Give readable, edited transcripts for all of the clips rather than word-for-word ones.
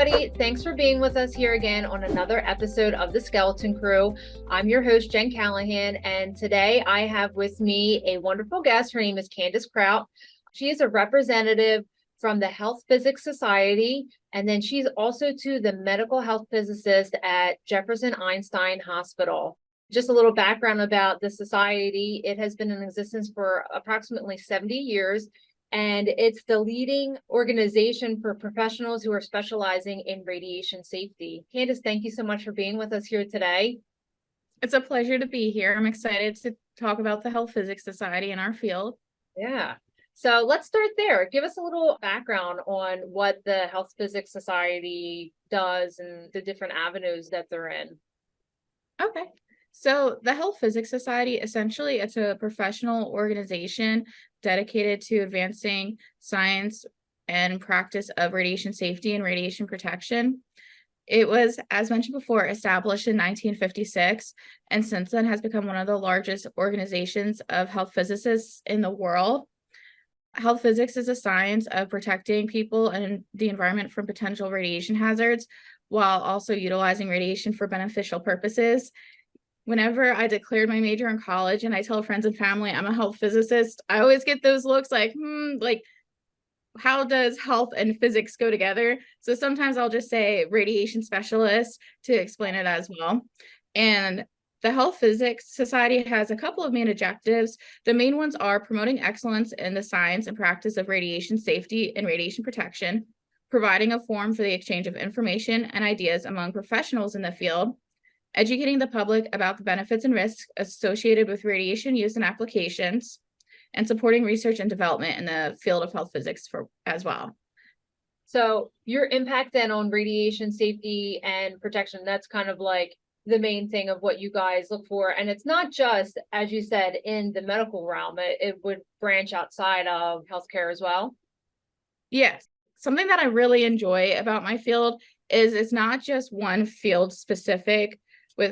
everybody. Thanks for being with us here again on another episode of The Skeleton Crew. I'm your host, Jen Callahan, and today I have with me a wonderful guest. Her name is Candace Krout. She is a representative from the Health Physics Society, and then she's also the medical health physicist at Jefferson Einstein Hospital. Just a little background about the society. It has been in existence for approximately 70 years. And it's the leading organization for professionals who are specializing in radiation safety. Candace, thank you so much for being with us here today. It's a pleasure to be here. I'm excited to talk about the Health Physics Society in our field. Yeah. So let's start there. Give us a little background on what the Health Physics Society does and the different avenues that they're in. Okay. So the Health Physics Society, essentially, it's a professional organization dedicated to advancing science and practice of radiation safety and radiation protection. It was, as mentioned before, established in 1956, and since then has become one of the largest organizations of health physicists in the world. Health physics is a science of protecting people and the environment from potential radiation hazards, while also utilizing radiation for beneficial purposes. Whenever I declared my major in college and I tell friends and family I'm a health physicist, I always get those looks like, how does health and physics go together? So sometimes I'll just say radiation specialist to explain it as well. And the Health Physics Society has a couple of main objectives. The main ones are promoting excellence in the science and practice of radiation safety and radiation protection, providing a forum for the exchange of information and ideas among professionals in the field, educating the public about the benefits and risks associated with radiation use and applications, and supporting research and development in the field of health physics as well. So your impact then on radiation safety and protection, that's kind of like the main thing of what you guys look for. And it's not just, as you said, in the medical realm, it would branch outside of healthcare as well. Yes. Something that I really enjoy about my field is it's not just one field specific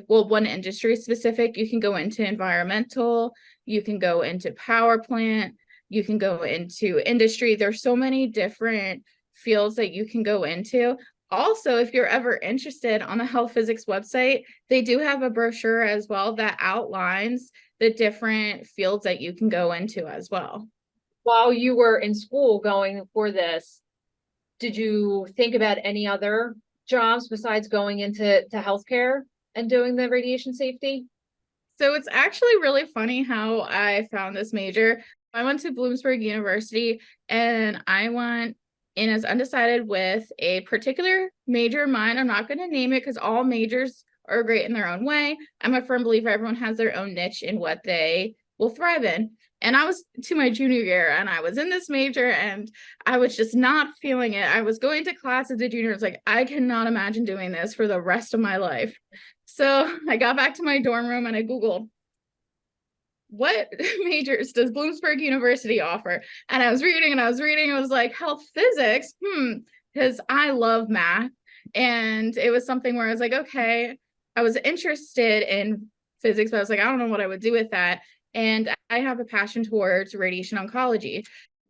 one industry specific. You can go into environmental, you can go into power plant, you can go into industry. There's so many different fields that you can go into. Also, if you're ever interested, on the Health Physics website, they do have a brochure as well that outlines the different fields that you can go into as well. While you were in school going for this, did you think about any other jobs besides going into healthcare and doing the radiation safety? So it's actually really funny how I found this major. I went to Bloomsburg University and I went in as undecided with a particular major of mine. I'm not going to name it because all majors are great in their own way. I'm a firm believer everyone has their own niche in what they will thrive in. And I was to my junior year and I was in this major and I was just not feeling it. I was going to class as a junior. It's like, I cannot imagine doing this for the rest of my life. So I got back to my dorm room and I Googled, what majors does Bloomsburg University offer? And I was reading, I was like, health physics, because I love math. And it was something where I was like, okay, I was interested in physics, but I was like, I don't know what I would do with that. And I have a passion towards radiation oncology,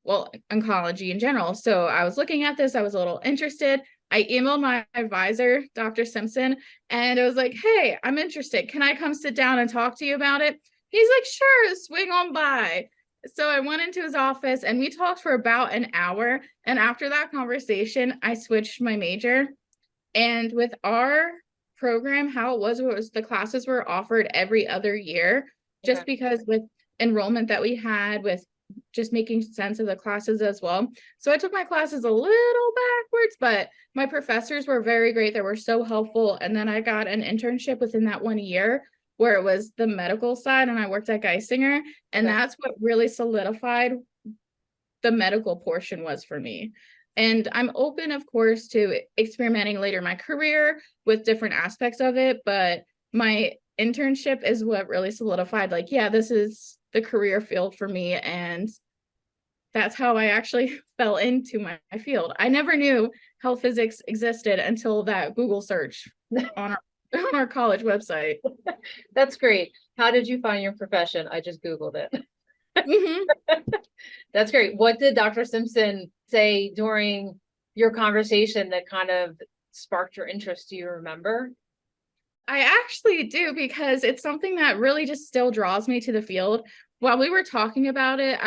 oncology in general. So I was looking at this, I was a little interested. I emailed my advisor, Dr. Simpson, and I was like, hey, I'm interested. Can I come sit down and talk to you about it? He's like, sure, swing on by. So I went into his office and we talked for about an hour. And after that conversation, I switched my major. And with our program, how it was the classes were offered every other year, just because with enrollment that we had, with just making sense of the classes as well. So I took my classes a little backwards, but my professors were very great. They were so helpful. And then I got an internship within that 1 year where it was the medical side and I worked at Geisinger. And that's what really solidified the medical portion was for me. And I'm open, of course, to experimenting later in my career with different aspects of it. But my internship is what really solidified, like, yeah, this is the career field for me. And that's how I actually fell into my field. I never knew health physics existed until that Google search on our college website. That's great. How did you find your profession? I just Googled it. That's great. What did Dr. Simpson say during your conversation that kind of sparked your interest? Do you remember? I actually do, because it's something that really just still draws me to the field. While we were talking about it,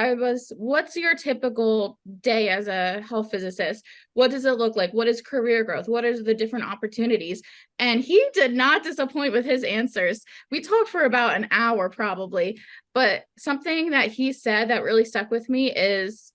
what's your typical day as a health physicist? What does it look like? What is career growth? What are the different opportunities? And he did not disappoint with his answers. We talked for about an hour probably, but something that he said that really stuck with me is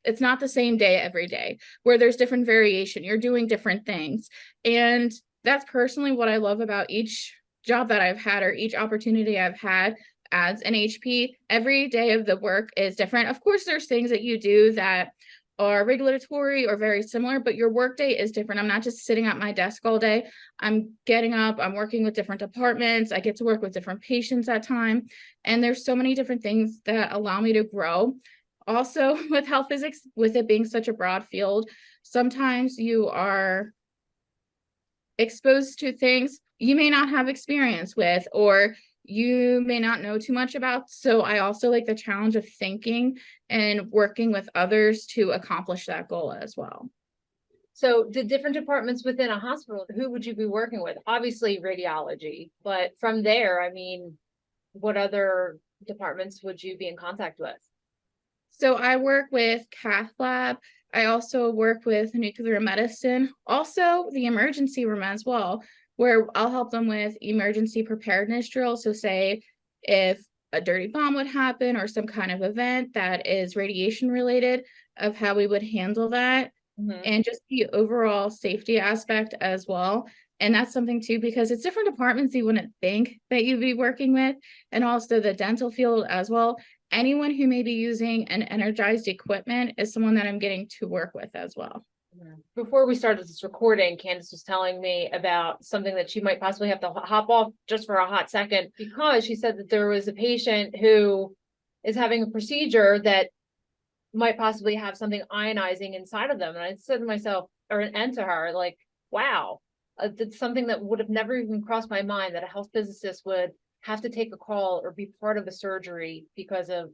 it's not the same day every day, where there's different variation. You're doing different things. And that's personally what I love about each job that I've had, or each opportunity I've had as an HP. Every day of the work is different. Of course, there's things that you do that are regulatory or very similar, but your work day is different. I'm not just sitting at my desk all day. I'm getting up, I'm working with different departments. I get to work with different patients at time. And there's so many different things that allow me to grow. Also, with health physics, with it being such a broad field, sometimes you are exposed to things you may not have experience with, or you may not know too much about. So I also like the challenge of thinking and working with others to accomplish that goal as well. So the different departments within a hospital, who would you be working with? Obviously radiology, but from there, I mean, what other departments would you be in contact with? So I work with cath lab. I also work with nuclear medicine, also the emergency room as well, where I'll help them with emergency preparedness drills. So say if a dirty bomb would happen or some kind of event that is radiation related, of how we would handle that, and just the overall safety aspect as well. And that's something too, because it's different departments you wouldn't think that you'd be working with, and also the dental field as well. Anyone who may be using an energized equipment is someone that I'm getting to work with as well. Before we started this recording, Candace was telling me about something that she might possibly have to hop off just for a hot second, because she said that there was a patient who is having a procedure that might possibly have something ionizing inside of them. And I said to myself, and to her, like, wow, that's something that would have never even crossed my mind, that a health physicist would have to take a call or be part of a surgery because of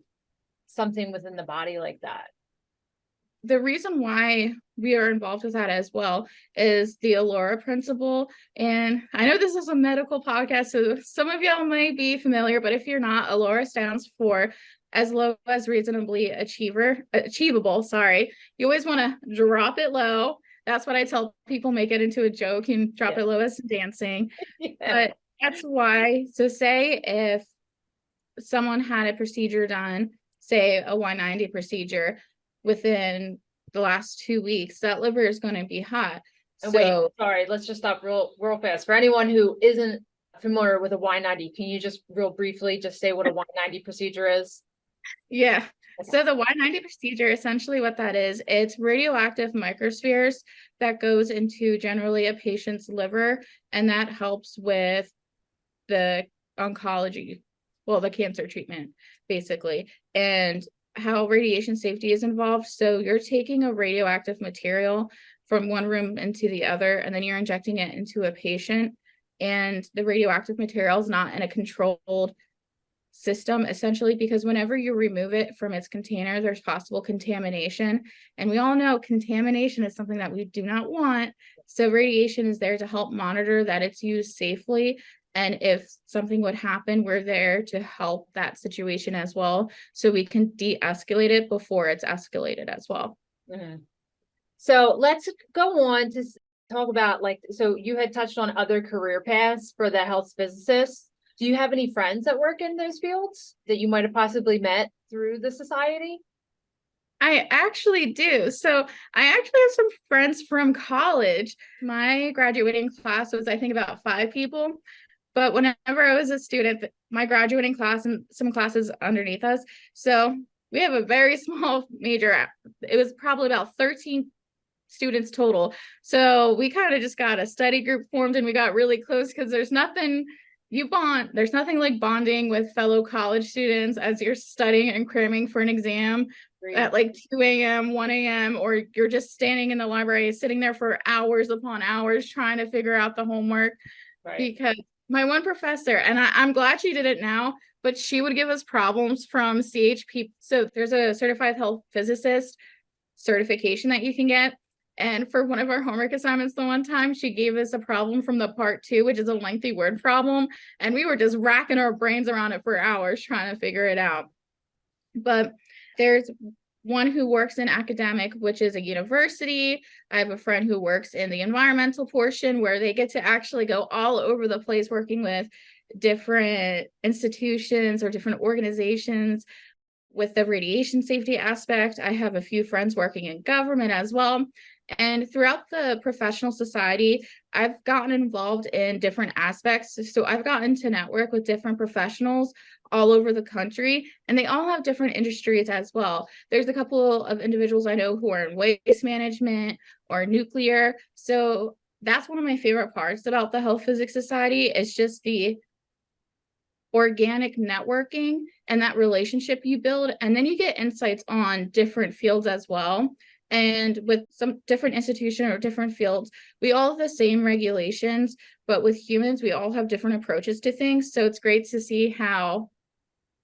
something within the body like that. The reason why we are involved with that as well is the Allura principle. And I know this is a medical podcast, so some of y'all may be familiar, but if you're not, Allura stands for as low as reasonably achievable. Sorry. You always want to drop it low. That's what I tell people, make it into a joke. You can drop it low as dancing. But that's why. So say if someone had a procedure done, say a 190 procedure, within the last 2 weeks, that liver is going to be hot. And wait, sorry, let's just stop real fast. For anyone who isn't familiar with a Y90, can you just real briefly just say what a Y90 procedure is? Yeah. So the Y90 procedure, essentially what that is, it's radioactive microspheres that goes into generally a patient's liver, and that helps with the oncology, well, the cancer treatment, basically. And how radiation safety is involved. So you're taking a radioactive material from one room into the other, and then you're injecting it into a patient. And the radioactive material is not in a controlled system, essentially, because whenever you remove it from its container, there's possible contamination. And we all know contamination is something that we do not want. So radiation is there to help monitor that it's used safely. And if something would happen, we're there to help that situation as well, so we can de-escalate it before it's escalated as well. So let's go on to talk about, like, so you had touched on other career paths for the health physicists. Do you have any friends that work in those fields that you might have possibly met through the society? I actually do. So I actually have some friends from college. My graduating class was, I think, about 5 people. But whenever I was a student, my graduating class and some classes underneath us, so we have a very small major. It was probably about 13 students total. So we kind of just got a study group formed, and we got really close, because there's nothing like bonding with fellow college students as you're studying and cramming for an exam at like 2 a.m., 1 a.m., or you're just standing in the library, sitting there for hours upon hours trying to figure out the homework. Because my one professor, and I'm glad she did it now, but she would give us problems from CHP. So there's a certified health physicist certification that you can get. And for one of our homework assignments, the one time she gave us a problem from the part 2, which is a lengthy word problem. And we were just racking our brains around it for hours trying to figure it out. But there's one who works in academic, which is a university. I have a friend who works in the environmental portion where they get to actually go all over the place working with different institutions or different organizations with the radiation safety aspect. I have a few friends working in government as well. And throughout the professional society, I've gotten involved in different aspects. So I've gotten to network with different professionals all over the country, and they all have different industries as well. There's a couple of individuals I know who are in waste management or nuclear. So that's one of my favorite parts about the Health Physics Society. It's just the organic networking and that relationship you build, and then you get insights on different fields as well. And with some different institution or different fields, we all have the same regulations, but with humans, we all have different approaches to things. So it's great to see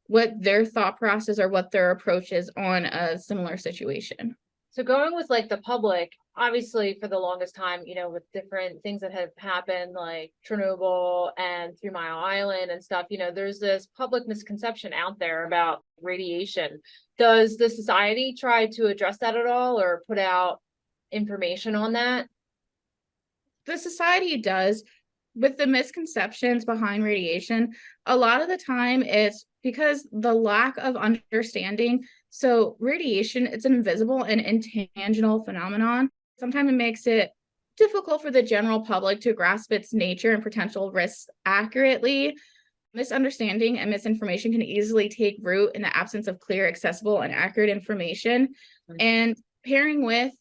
what their thought process or what their approach is on a similar situation. So going with like the public, obviously for the longest time, with different things that have happened like Chernobyl and 3 Mile Island and stuff, there's this public misconception out there about radiation. Does the society try to address that at all or put out information on that? The society does. With the misconceptions behind radiation, a lot of the time it's because the lack of understanding. So radiation, it's an invisible and intangible phenomenon. Sometimes it makes it difficult for the general public to grasp its nature and potential risks accurately. Misunderstanding and misinformation can easily take root in the absence of clear, accessible, and accurate information. And pairing with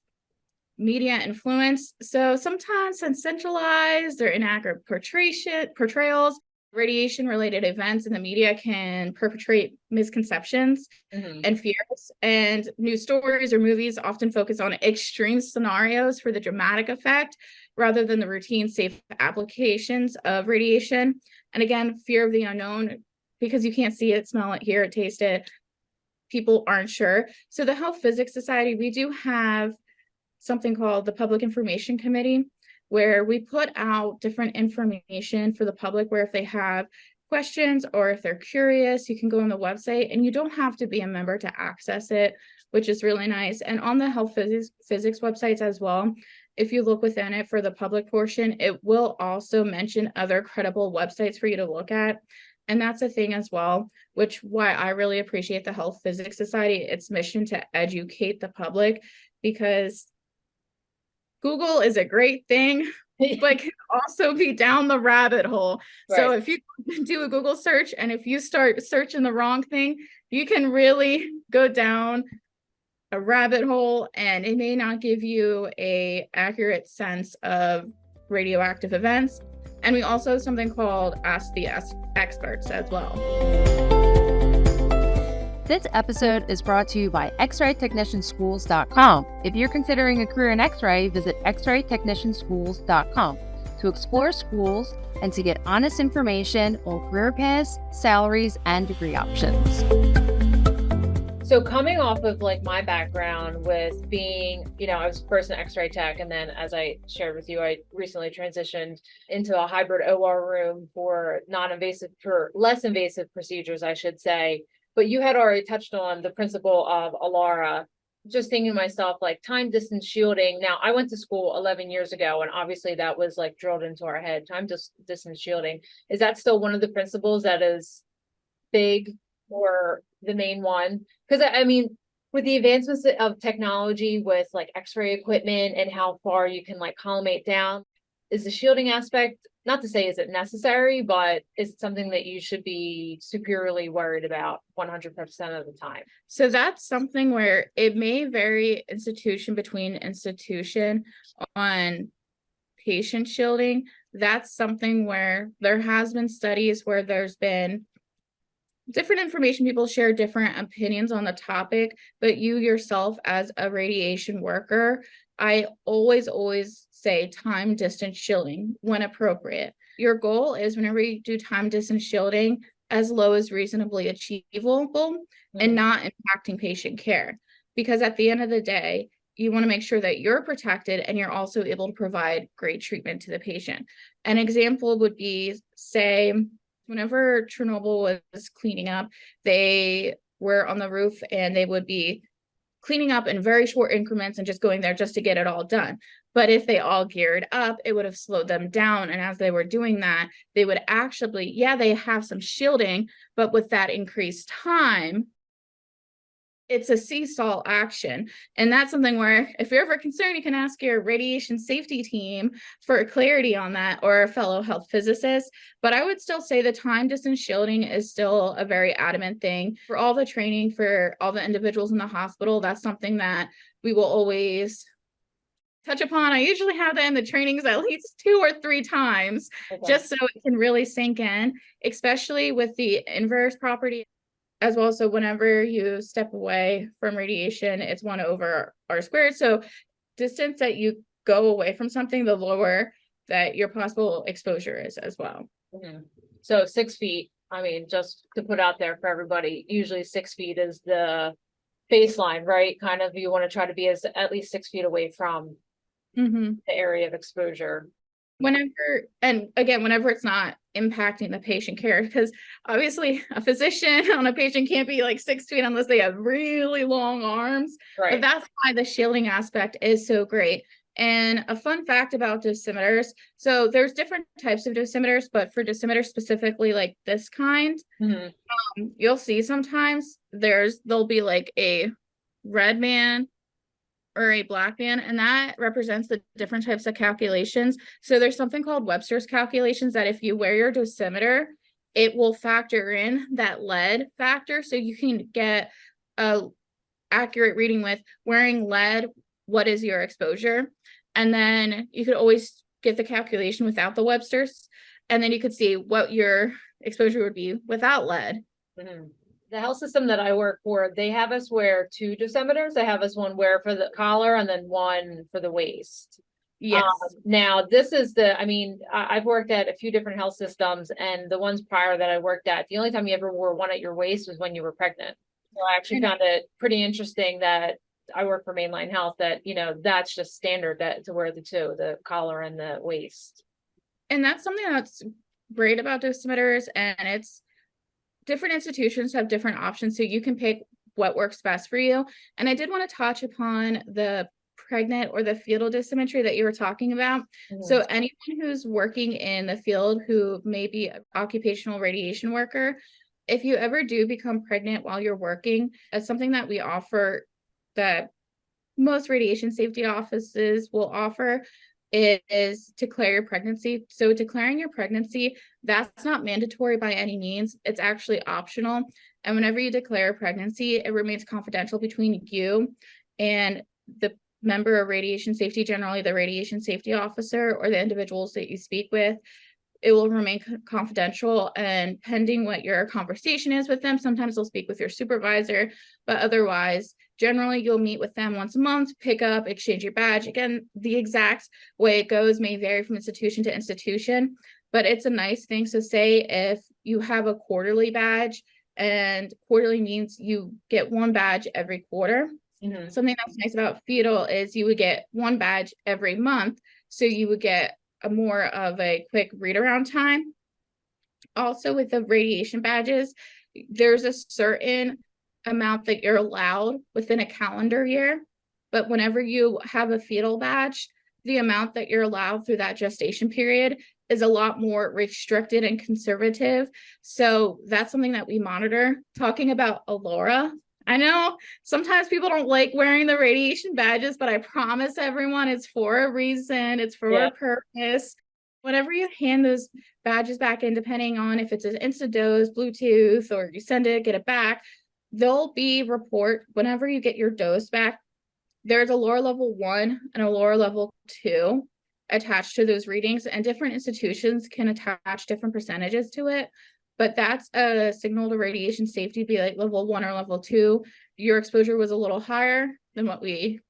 media influence. So sometimes sensationalized or inaccurate portrayals, radiation-related events in the media can perpetrate misconceptions and fears. And news stories or movies often focus on extreme scenarios for the dramatic effect rather than the routine safe applications of radiation. And again, fear of the unknown, because you can't see it, smell it, hear it, taste it. People aren't sure. So the Health Physics Society, we do have something called the Public Information Committee, where we put out different information for the public, where if they have questions or if they're curious, you can go on the website and you don't have to be a member to access it, which is really nice. And on the Health Physics websites as well, if you look within it for the public portion, it will also mention other credible websites for you to look at. And that's a thing as well, which why I really appreciate the Health Physics Society, its mission to educate the public, because Google is a great thing, but can also be down the rabbit hole. Right. So if you do a Google search and if you start searching the wrong thing, you can really go down a rabbit hole and it may not give you an accurate sense of radioactive events. And we also have something called Ask the Experts as well. This episode is brought to you by x-raytechnicianschools.com. If you're considering a career in X-ray, visit x-raytechnicianschools.com to explore schools and to get honest information on career paths, salaries, and degree options. So coming off of like my background with being, I was first an X-ray tech, and then as I shared with you, I recently transitioned into a hybrid OR room for less invasive procedures, I should say. But you had already touched on the principle of ALARA. Just thinking to myself, like time distance shielding. Now, I went to school 11 years ago, and obviously that was like drilled into our head. Distance shielding. Is that still one of the principles that is big or the main one? Because I mean, with the advancements of technology with like X-ray equipment and how far you can like collimate down, is the shielding aspect, not to say is it necessary, but is it something that you should be superiorly worried about 100% of the time? So that's something where it may vary institution between institution on patient shielding. That's something where there has been studies where there's been different information, people share different opinions on the topic, but you yourself as a radiation worker, I always say time distance shielding when appropriate. Your goal is whenever you do time distance shielding as low as reasonably achievable and not impacting patient care. Because at the end of the day, you want to make sure that you're protected and you're also able to provide great treatment to the patient. An example would be, say, whenever Chernobyl was cleaning up, they were on the roof and they would be cleaning up in very short increments and just going there just to get it all done. But if they all geared up, it would have slowed them down. And as they were doing that, they would actually, yeah, they have some shielding, but with that increased time, it's a seesaw action. And that's something where if you're ever concerned, you can ask your radiation safety team for clarity on that, or a fellow health physicist. But I would still say the time distance shielding is still a very adamant thing for all the training for all the individuals in the hospital. That's something that we will always touch upon. I usually have that in the trainings at least 2 or 3 times, just so it can really sink in, especially with the inverse property as well. So whenever you step away from radiation, it's 1 over r squared. So distance that you go away from something, the lower that your possible exposure is as well. So 6 feet, I mean, just to put out there for everybody, usually 6 feet is the baseline, right? Kind of, you want to try to be at least 6 feet away from the area of exposure. Whenever, and again, whenever it's not impacting the patient care, because obviously a physician on a patient can't be like 6 feet unless they have really long arms. Right. But that's why the shielding aspect is so great. And a fun fact about dosimeters, so there's different types of dosimeters, but for dosimeters specifically like this kind, you'll see sometimes there'll be like a red band or a black band, and that represents the different types of calculations. So there's something called Webster's calculations that if you wear your dosimeter, it will factor in that lead factor. So you can get a accurate reading with wearing lead, what is your exposure? And then you could always get the calculation without the Webster's, and then you could see what your exposure would be without lead. The health system that I work for, they have us wear 2 dosimeters. They have us one wear for the collar and then one for the waist. Yes. Now this is I mean, I've worked at a few different health systems, and the ones prior that I worked at, the only time you ever wore one at your waist was when you were pregnant. So I actually found it pretty interesting that I work for Mainline Health, that, you know, that's just standard that to wear the 2, the collar and the waist. And that's something that's great about dosimeters, and it's different institutions have different options, so you can pick what works best for you. And I did want to touch upon the pregnant or the fetal dosimetry that you were talking about. So anyone who's working in the field who may be an occupational radiation worker, if you ever do become pregnant while you're working, it's something that we offer, that most radiation safety offices will offer. It is declare your pregnancy. So declaring your pregnancy, that's not mandatory by any means. It's actually optional. And whenever you declare a pregnancy, it remains confidential between you and the member of radiation safety, generally the radiation safety officer or the individuals that you speak with. It will remain confidential, and pending what your conversation is with them, sometimes they'll speak with your supervisor, but otherwise, generally you'll meet with them once a month, pick up, exchange your badge. Again, the exact way it goes may vary from institution to institution, but it's a nice thing. So say if you have a quarterly badge, and quarterly means you get 1 badge every quarter. Something that's nice about fetal is you would get 1 badge every month. So you would get a more of a quick read around time. Also with the radiation badges, there's a certain amount that you're allowed within a calendar year, but whenever you have a fetal badge, the amount that you're allowed through that gestation period is a lot more restricted and conservative. So that's something that we monitor. Talking about Aurora, I know sometimes people don't like wearing the radiation badges, but I promise everyone it's for a reason. It's for a purpose. Whenever you hand those badges back in, depending on if it's an instant dose, Bluetooth, or you send it, get it back, there'll be report whenever you get your dose back. There's a lower level 1 and a lower level 2 attached to those readings, and different institutions can attach different percentages to it. But that's a signal to radiation safety, be like level 1 or level 2. Your exposure was a little higher than what we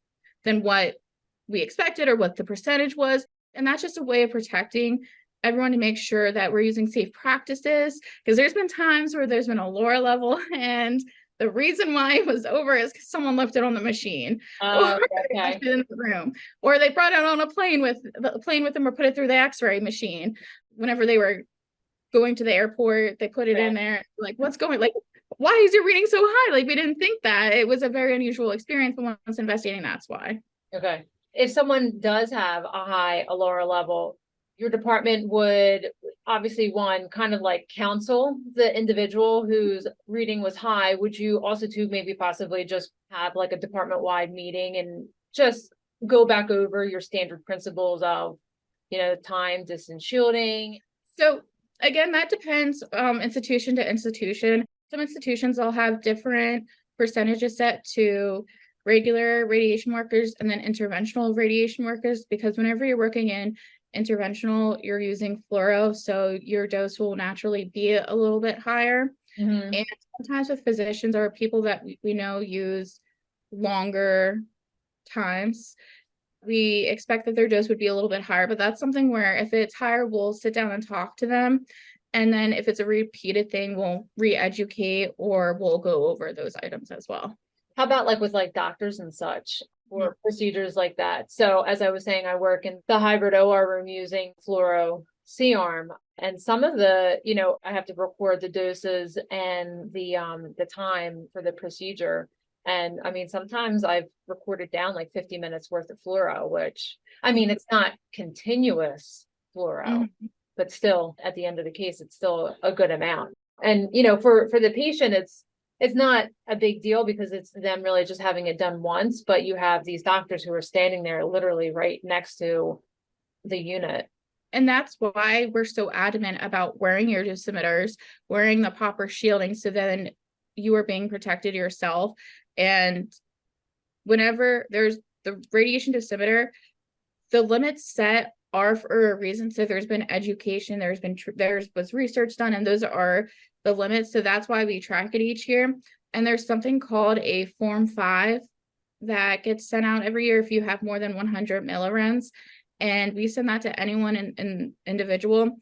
expected, or what the percentage was. And that's just a way of protecting everyone to make sure that we're using safe practices. Because there's been times where there's been a lower level and The reason why it was over is because someone left it on the machine, or they left it in the room, or they brought it on a plane with them, or put it through the X-ray machine. Whenever they were going to the airport, they put it in there. Like, what's going? Like, why is your reading so high? Like, we didn't think that. It was a very unusual experience. But once investigating, that's why. Okay. If someone does have a lower level, your department would obviously one kind of like counsel the individual whose reading was high. Would you also to maybe possibly just have like a department-wide meeting and just go back over your standard principles of, time, distance shielding? So again, that depends institution to institution. Some institutions will have different percentages set to regular radiation workers and then interventional radiation workers, because whenever you're working in interventional, you're using fluoro, so your dose will naturally be a little bit higher. And sometimes with physicians or people that we know use longer times, we expect that their dose would be a little bit higher, but that's something where if it's higher, we'll sit down and talk to them. And then if it's a repeated thing, we'll re-educate or we'll go over those items as well. How about like with like doctors and such or procedures like that? So as I was saying, I work in the hybrid OR room using fluoro C-arm, and some of the, I have to record the doses and the time for the procedure. And I mean, sometimes I've recorded down like 50 minutes worth of fluoro, which I mean, it's not continuous fluoro, but still at the end of the case, it's still a good amount. And, for the patient, it's not a big deal because it's them really just having it done once, but you have these doctors who are standing there literally right next to the unit. And that's why we're so adamant about wearing your dosimeters, wearing the proper shielding, so then you are being protected yourself. And whenever there's the radiation dosimeter, the limits set are for a reason. So there's been education, there was research done, and those are the limits. So that's why we track it each year. And there's something called a Form 5 that gets sent out every year if you have more than 100 millirems. And we send that to anyone an individual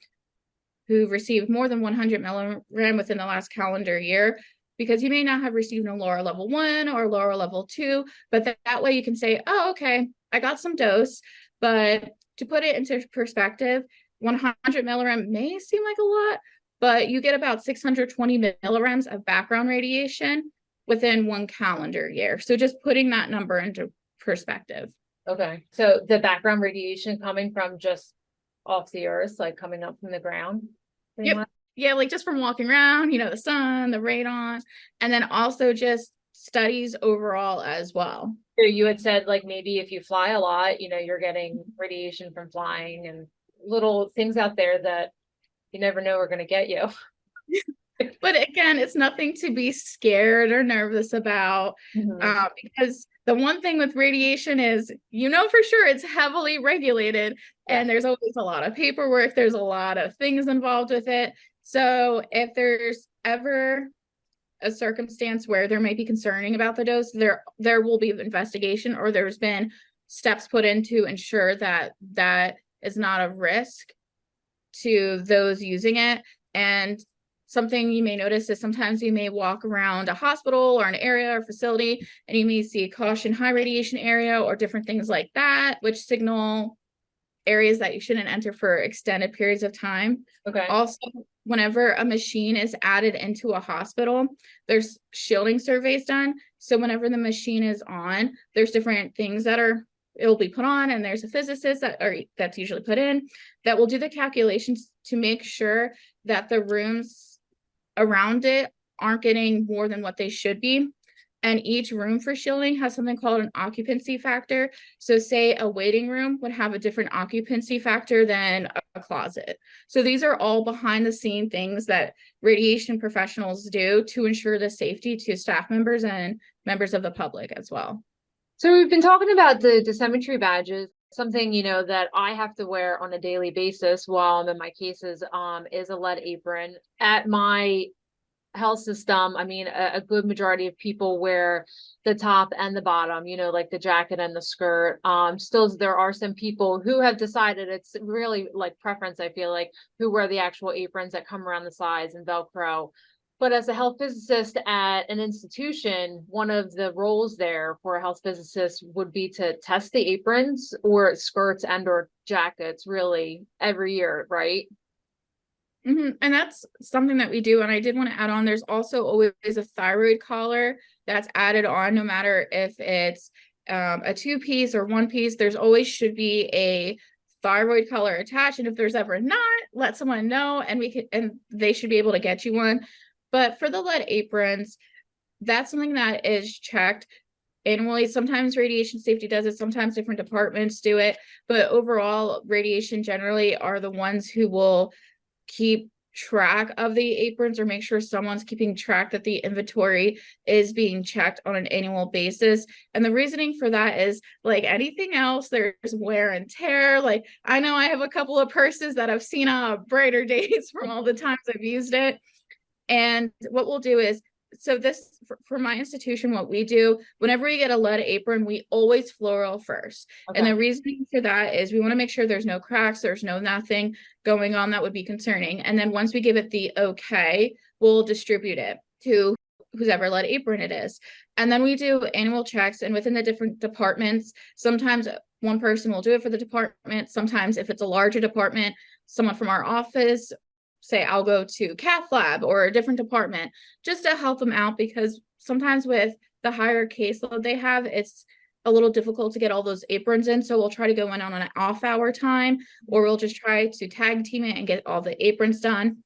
who received more than 100 milligram within the last calendar year, because you may not have received a lower level 1 or lower level 2, but that way you can say, oh, okay, I got some dose. But to put it into perspective, 100 milligram may seem like a lot, but you get about 620 milligrams of background radiation within 1 calendar year. So just putting that number into perspective. Okay. So the background radiation coming from just off the earth, like coming up from the ground? Yep. Yeah, like just from walking around, the sun, the radon, and then also just studies overall as well. So you had said like maybe if you fly a lot, you're getting radiation from flying and little things out there that you never know are going to get you. But again, it's nothing to be scared or nervous about, because the one thing with radiation is, for sure it's heavily regulated, and there's always a lot of paperwork. There's a lot of things involved with it. So if there's ever a circumstance where there may be concerning about the dose, there will be investigation, or there's been steps put in to ensure that is not a risk to those using it. And something you may notice is sometimes you may walk around a hospital or an area or facility and you may see caution high radiation area or different things like that, which signal areas that you shouldn't enter for extended periods of time. Okay. Also, whenever a machine is added into a hospital, there's shielding surveys done. So whenever the machine is on, there's different things that it'll be put on, and there's a physicist that's usually put in that will do the calculations to make sure that the rooms around it aren't getting more than what they should be. And each room for shielding has something called an occupancy factor. So say a waiting room would have a different occupancy factor than a closet. So these are all behind the scene things that radiation professionals do to ensure the safety to staff members and members of the public as well. So we've been talking about the dosimetry badges. Something, that I have to wear on a daily basis while I'm in my cases, is a lead apron. At my health system, I mean, a good majority of people wear the top and the bottom, like the jacket and the skirt. Still, there are some people who have decided it's really like preference, I feel like, who wear the actual aprons that come around the sides and Velcro. But as a health physicist at an institution, one of the roles there for a health physicist would be to test the aprons or skirts and or jackets really every year, right? And that's something that we do. And I did want to add on, there's also always a thyroid collar that's added on, no matter if it's a 2-piece or 1-piece, there's always should be a thyroid collar attached. And if there's ever not, let someone know and they should be able to get you one. But for the lead aprons, that's something that is checked annually. Sometimes radiation safety does it, sometimes different departments do it, but overall, radiation generally are the ones who will keep track of the aprons or make sure someone's keeping track that the inventory is being checked on an annual basis. And the reasoning for that is, like anything else, there's wear and tear. Like, I know I have a couple of purses that I've seen brighter days from all the times I've used it. And what we'll do is, so this for my institution, what we do whenever we get a lead apron, we always floral first. Okay. And the reasoning for that is we want to make sure there's no cracks, there's no nothing going on that would be concerning. And then once we give it the okay, we'll distribute it to whoever lead apron it is. And then we do annual checks, and within the different departments, sometimes one person will do it for the department. Sometimes if it's a larger department, someone from our office, say I'll go to cath lab or a different department just to help them out, because sometimes with the higher caseload they have, it's a little difficult to get all those aprons in. So we'll try to go in on an off hour time, or we'll just try to tag team it and get all the aprons done.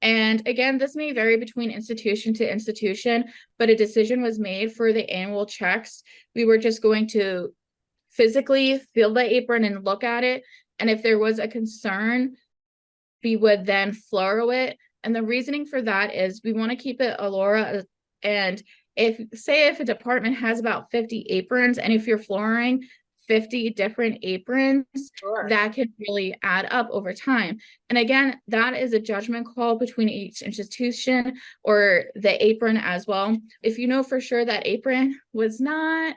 And again, this may vary between institution to institution, but a decision was made for the annual checks. We were just going to physically feel the apron and look at it. And if there was a concern, we would then floral it. And the reasoning for that is we want to keep it Allura. And if a department has about 50 aprons, and if you're flooring 50 different aprons, Sure. that can really add up over time. And again, that is a judgment call between each institution or the apron as well. If you know for sure that apron was not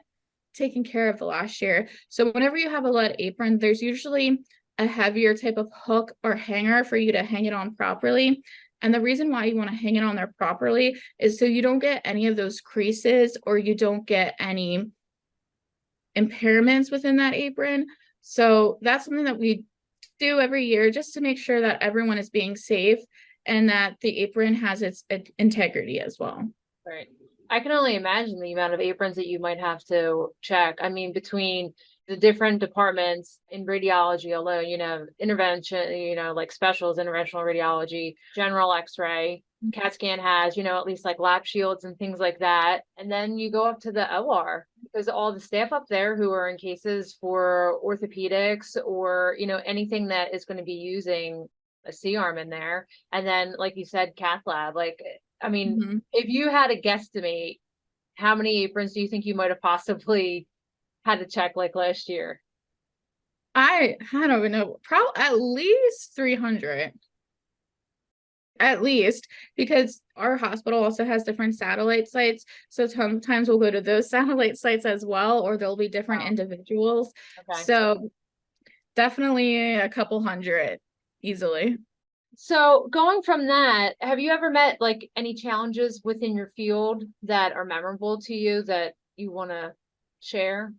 taken care of the last year. So whenever you have a lead apron, there's usually a heavier type of hook or hanger for you to hang it on properly. And the reason why you want to hang it on there properly is so you don't get any of those creases or you don't get any impairments within that apron. So that's something that we do every year just to make sure that everyone is being safe and that the apron has its integrity as well. Right. I can only imagine the amount of aprons that you might have to check. I mean, between the different departments in radiology alone, intervention, like specials, interventional radiology, general x-ray, CAT scan has, at least like lap shields and things like that. And then you go up to the OR, because all the staff up there who are in cases for orthopedics or, anything that is going to be using a C-arm in there. And then, like you said, cath lab, I mean, if you had to guesstimate, how many aprons do you think you might have possibly had to check like last year? I don't even know, probably at least 300. At least, because our hospital also has different satellite sites. So sometimes we'll go to those satellite sites as well, or there'll be different individuals. Okay. So definitely a couple hundred easily. So going from that, have you ever met like any challenges within your field that are memorable to you that you want to share?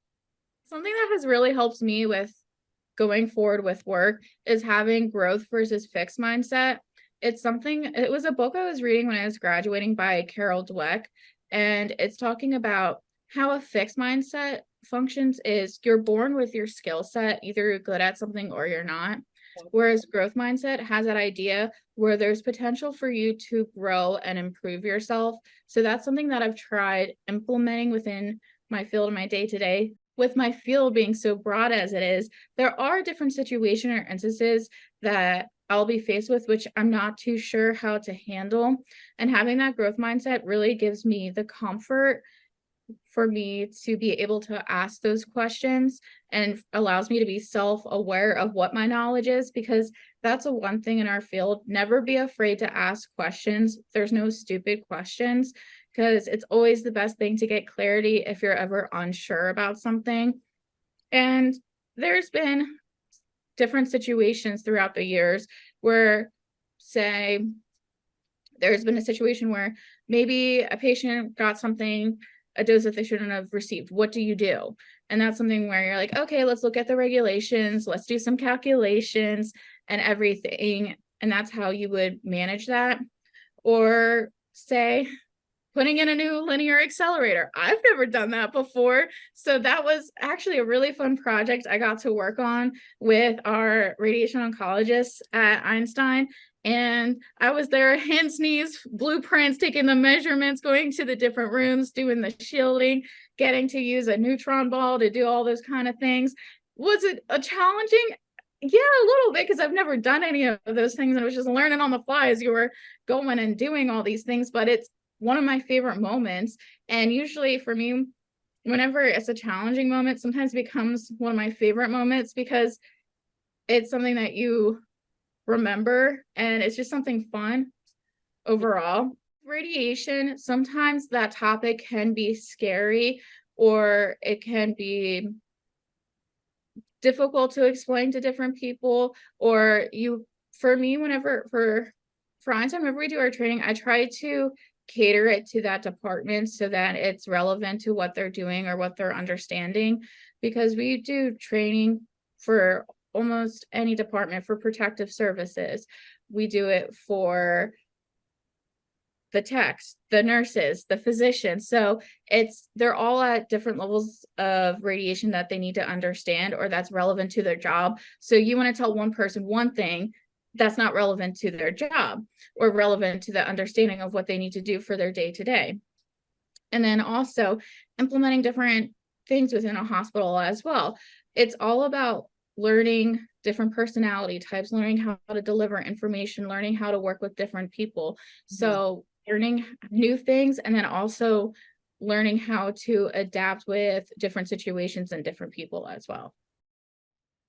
Something that has really helped me with going forward with work is having growth versus fixed mindset. It was a book I was reading when I was graduating by Carol Dweck, and it's talking about how a fixed mindset functions is you're born with your skill set, either you're good at something or you're not. Whereas growth mindset has that idea where there's potential for you to grow and improve yourself. So that's something that I've tried implementing within my field and my day-to-day. With my field being so broad as it is, there are different situations or instances that I'll be faced with, which I'm not too sure how to handle. And having that growth mindset really gives me the comfort for me to be able to ask those questions and allows me to be self-aware of what my knowledge is, because that's a one thing in our field. Never be afraid to ask questions. There's no stupid questions, because it's always the best thing to get clarity if you're ever unsure about something. And there's been different situations throughout the years where, say, there's been a situation where maybe a patient got a dose that they shouldn't have received. What do you do? And that's something where you're like, okay, let's look at the regulations, let's do some calculations and everything. And that's how you would manage that. Or say, putting in a new linear accelerator. I've never done that before. So that was actually a really fun project I got to work on with our radiation oncologists at Einstein. And I was there, hands, knees, blueprints, taking the measurements, going to the different rooms, doing the shielding, getting to use a neutron ball to do all those kind of things. Was it a challenging? Yeah, a little bit, because I've never done any of those things. And I was just learning on the fly as you were going and doing all these things. But it's one of my favorite moments. And usually for me, whenever it's a challenging moment, sometimes it becomes one of my favorite moments because it's something that you remember and it's just something fun overall. Radiation, sometimes that topic can be scary or it can be difficult to explain to different people, or for me, for Einstein, whenever we do our training, I try to cater it to that department so that it's relevant to what they're doing or what they're understanding, because we do training for almost any department. For protective services, we do it for the techs, the nurses, the physicians. So they're all at different levels of radiation that they need to understand or that's relevant to their job. So you want to tell one person one thing that's not relevant to their job or relevant to the understanding of what they need to do for their day to day. And then also implementing different things within a hospital as well. It's all about learning different personality types, learning how to deliver information, learning how to work with different people. So learning new things, and then also learning how to adapt with different situations and different people as well.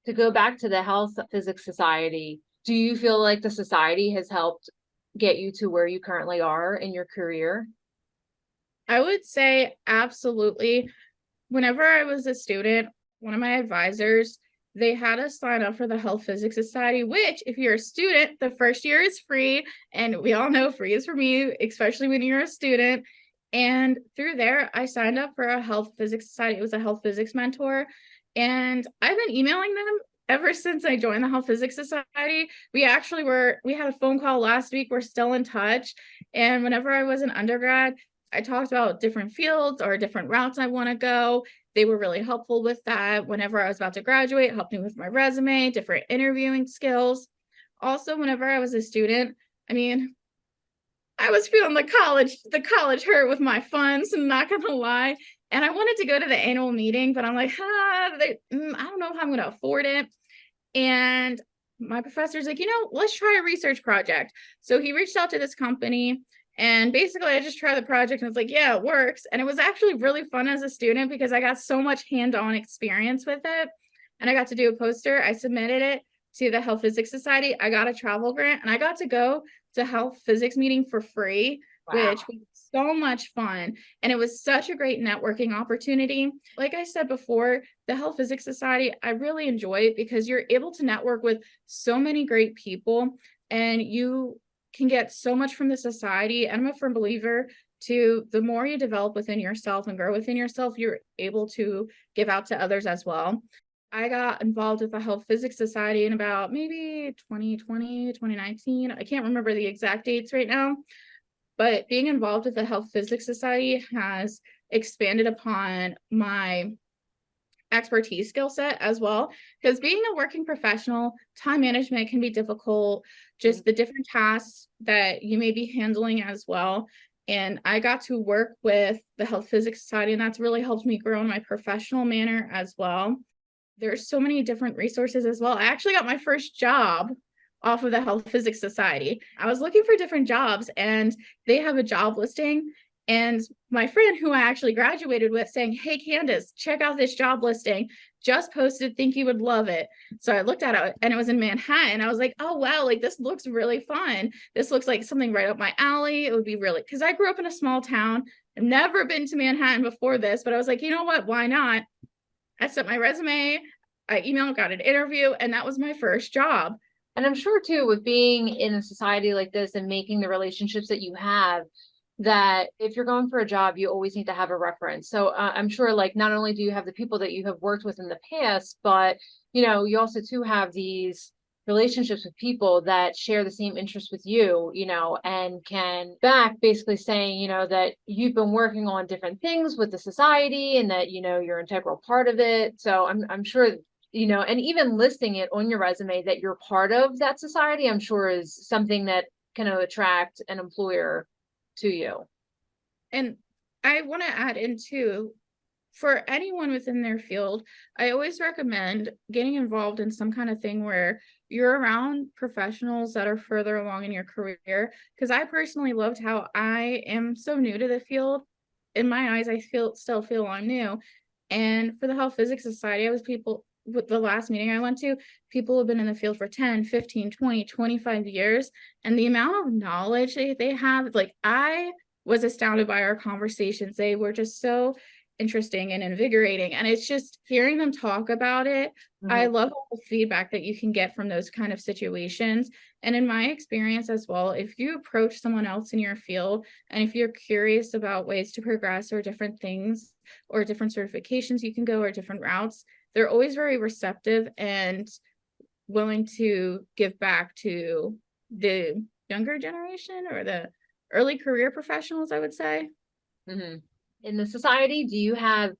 To go back to the Health Physics Society, do you feel like the society has helped get you to where you currently are in your career? I would say absolutely. Whenever I was a student, one of my advisors, they had us sign up for the Health Physics Society, which if you're a student, the first year is free. And we all know free is for me, especially when you're a student. And through there, I signed up for a Health Physics Society. It was a health physics mentor. And I've been emailing them ever since I joined the Health Physics Society. We had a phone call last week. We're still in touch. And whenever I was an undergrad, I talked about different fields or different routes I want to go. They were really helpful with that. Whenever I was about to graduate, helped me with my resume, different interviewing skills. Also, whenever I was a student, I was feeling the college hurt with my funds, I'm not gonna lie. And I wanted to go to the annual meeting, but I'm like, I don't know if I'm gonna afford it. And my professor's like, let's try a research project. So he reached out to this company. And basically, I just tried the project and it's like, yeah, it works. And it was actually really fun as a student because I got so much hands-on experience with it. And I got to do a poster. I submitted it to the Health Physics Society. I got a travel grant and I got to go to health physics meeting for free, which was so much fun. And it was such a great networking opportunity. Like I said before, the Health Physics Society, I really enjoy it because you're able to network with so many great people and you can get so much from the society. And I'm a firm believer to the more you develop within yourself and grow within yourself, you're able to give out to others as well. I got involved with the Health Physics Society in about maybe 2020, 2019. I can't remember the exact dates right now, but being involved with the Health Physics Society has expanded upon my expertise skill set as well, because being a working professional, time management can be difficult, just the different tasks that you may be handling as well. And I got to work with the Health Physics Society, and that's really helped me grow in my professional manner as well. There's so many different resources as well. I actually got my first job off of the Health Physics Society. I was looking for different jobs and they have a job listing. And my friend who I actually graduated with saying, hey, Candace, check out this job listing. Just posted, think you would love it. So I looked at it and it was in Manhattan. I was like, oh, wow, like this looks really fun. This looks like something right up my alley. It would be really, because I grew up in a small town. I've never been to Manhattan before this, but I was like, you know what? Why not? I sent my resume, I emailed, got an interview, and that was my first job. And I'm sure too, with being in a society like this and making the relationships that you have, that if you're going for a job, you always need to have a reference. So I'm sure like not only do you have the people that you have worked with in the past, but you also too have these relationships with people that share the same interests with you, and can back basically saying, that you've been working on different things with the society and that, you're an integral part of it. So I'm sure, and even listing it on your resume that you're part of that society, I'm sure is something that can attract an employer to you. And I want to add in too, for anyone within their field, I always recommend getting involved in some kind of thing where you're around professionals that are further along in your career. Because I personally loved how I am so new to the field. In my eyes, I still feel I'm new. And for the Health Physics Society, I was people with the last meeting I went to, people have been in the field for 10, 15, 20, 25 years. And the amount of knowledge they have, like I was astounded by our conversations. They were just so interesting and invigorating. And it's just hearing them talk about it. I love all the feedback that you can get from those kind of situations. And in my experience as well, if you approach someone else in your field, and if you're curious about ways to progress or different things or different certifications you can go or different routes, they're always very receptive and willing to give back to the younger generation or the early career professionals, I would say. In the society, do you have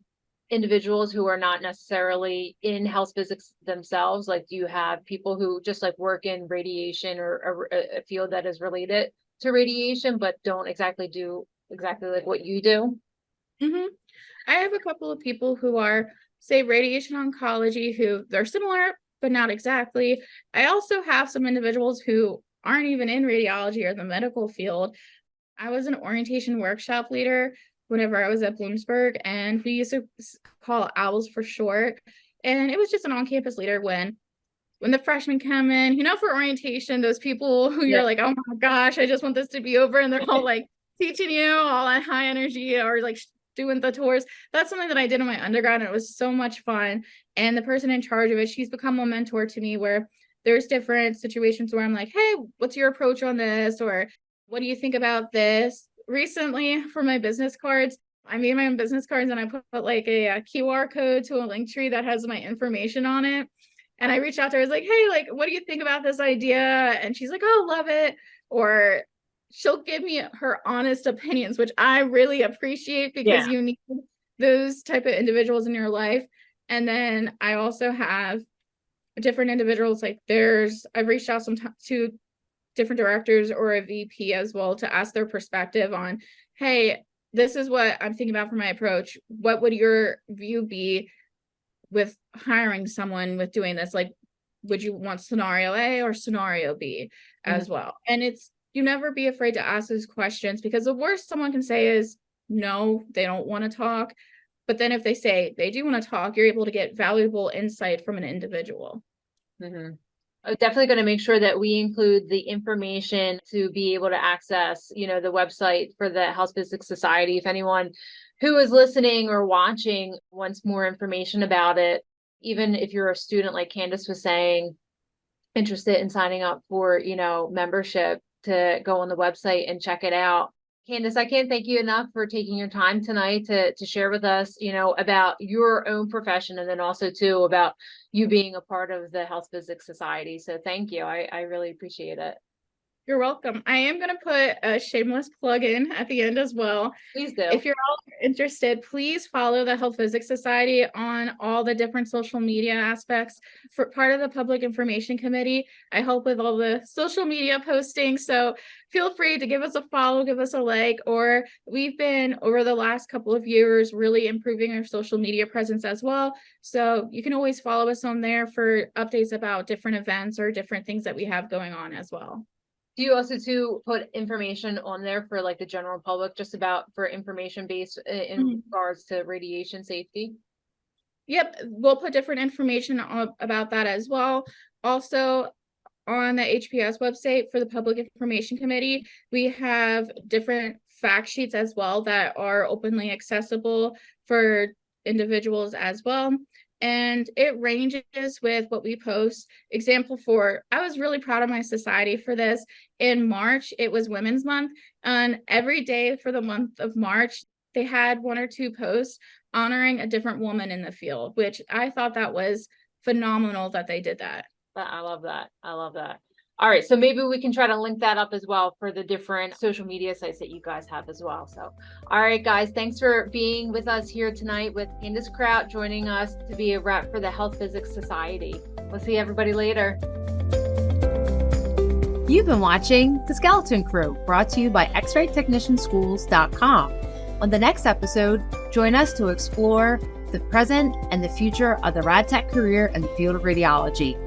individuals who are not necessarily in health physics themselves? Like, do you have people who just like work in radiation or a field that is related to radiation, but don't exactly do exactly like what you do? I have a couple of people who are, say, radiation oncology, who they're similar, but not exactly. I also have some individuals who aren't even in radiology or the medical field. I was an orientation workshop leader whenever I was at Bloomsburg, and we used to call OWLs for short. And it was just an on-campus leader when the freshmen come in, for orientation, those people who you're like, oh my gosh, I just want this to be over. And they're all like teaching you all that high energy or like doing the tours. That's something that I did in my undergrad, and it was so much fun. And the person in charge of it, she's become a mentor to me, where there's different situations where I'm like, hey, what's your approach on this? Or what do you think about this? Recently, for my business cards, I made my own business cards and I put like a QR code to a link tree that has my information on it. And I reached out to her, I was like, hey, like, what do you think about this idea? And she's like, oh, love it. Or she'll give me her honest opinions, which I really appreciate, because you need those type of individuals in your life. And then I also have different individuals, like I've reached out to different directors or a VP as well to ask their perspective on, hey, this is what I'm thinking about for my approach. What would your view be with hiring someone with doing this? Like, would you want scenario A or scenario B as well? And you never be afraid to ask those questions, because the worst someone can say is no, they don't want to talk. But then if they say they do want to talk, you're able to get valuable insight from an individual. I'm definitely going to make sure that we include the information to be able to access, the website for the Health Physics Society. If anyone who is listening or watching wants more information about it, even if you're a student, like Candace was saying, interested in signing up for, membership, to go on the website and check it out. Candace, I can't thank you enough for taking your time tonight to share with us, about your own profession, and then also too about you being a part of the Health Physics Society. So thank you. I really appreciate it. You're welcome. I am going to put a shameless plug in at the end as well. Please do. If you're all interested, please follow the Health Physics Society on all the different social media aspects. For part of the Public Information Committee, I help with all the social media posting. So feel free to give us a follow, give us a like, or we've been over the last couple of years really improving our social media presence as well. So you can always follow us on there for updates about different events or different things that we have going on as well. Do you also too put information on there for like the general public, just about for information based in regards to radiation safety? Yep, we'll put different information about that as well. Also, on the HPS website for the Public Information Committee, we have different fact sheets as well that are openly accessible for individuals as well. and it ranges with what we post. Example for, I was really proud of my society for this. In March, it was Women's Month, and every day for the month of March, they had 1 or 2 posts honoring a different woman in the field, which I thought that was phenomenal that they did that. I love that. I love that. All right. So maybe we can try to link that up as well for the different social media sites that you guys have as well. So, all right, guys, thanks for being with us here tonight with Candace Krout joining us to be a rep for the Health Physics Society. We'll see everybody later. You've been watching The Skeleton Crew, brought to you by xraytechnicianschools.com. On the next episode, join us to explore the present and the future of the rad tech career in the field of radiology.